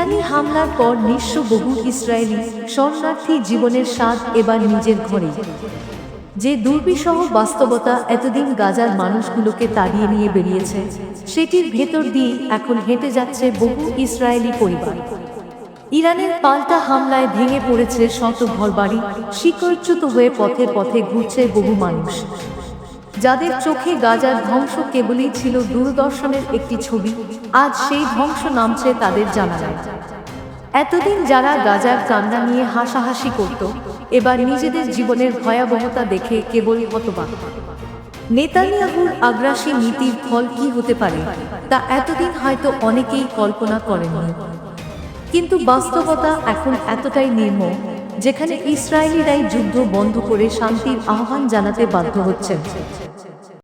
ইরানি হামলার পর নিঃস্ব বহু ইসরায়েলি শরণার্থী জীবনের স্বাদ এবার নিজের ঘরে। যে দুর্বিষহ বাস্তবতা এতদিন গাজার মানুষগুলোকে তাড়িয়ে নিয়ে বেরিয়েছে, সেটির ভেতর দিয়ে এখন হেঁটে যাচ্ছে বহু ইসরায়েলি পরিবার। ইরানের পাল্টা হামলায় ভেঙে পড়েছে শত ঘরবাড়ি, শিকড়চ্যুত হয়ে পথে পথে ঘুরছে বহু মানুষ, যাদের চোখে গাজার ধ্বংস কেবলই ছিল দূরদর্শনের একটি ছবি। আজ সেই ধ্বংস নামছে তাদের জানালায়। এতদিন যারা গাজার কান্না নিয়ে হাসাহাসি করত, এবার নিজেদের জীবনের ভয়াবহতা দেখে কেবলই হতবাক। নেতানিয়াহুর আগ্রাসী নীতির ফল কি হতে পারে তা এতদিন হয়তো অনেকেই কল্পনা করেননি। কিন্তু বাস্তবতা এখন এতটাই নির্মম, যেখানে ইসরায়েলিরাই যুদ্ধ বন্ধ করে শান্তির আহ্বান জানাতে বাধ্য হচ্ছেন।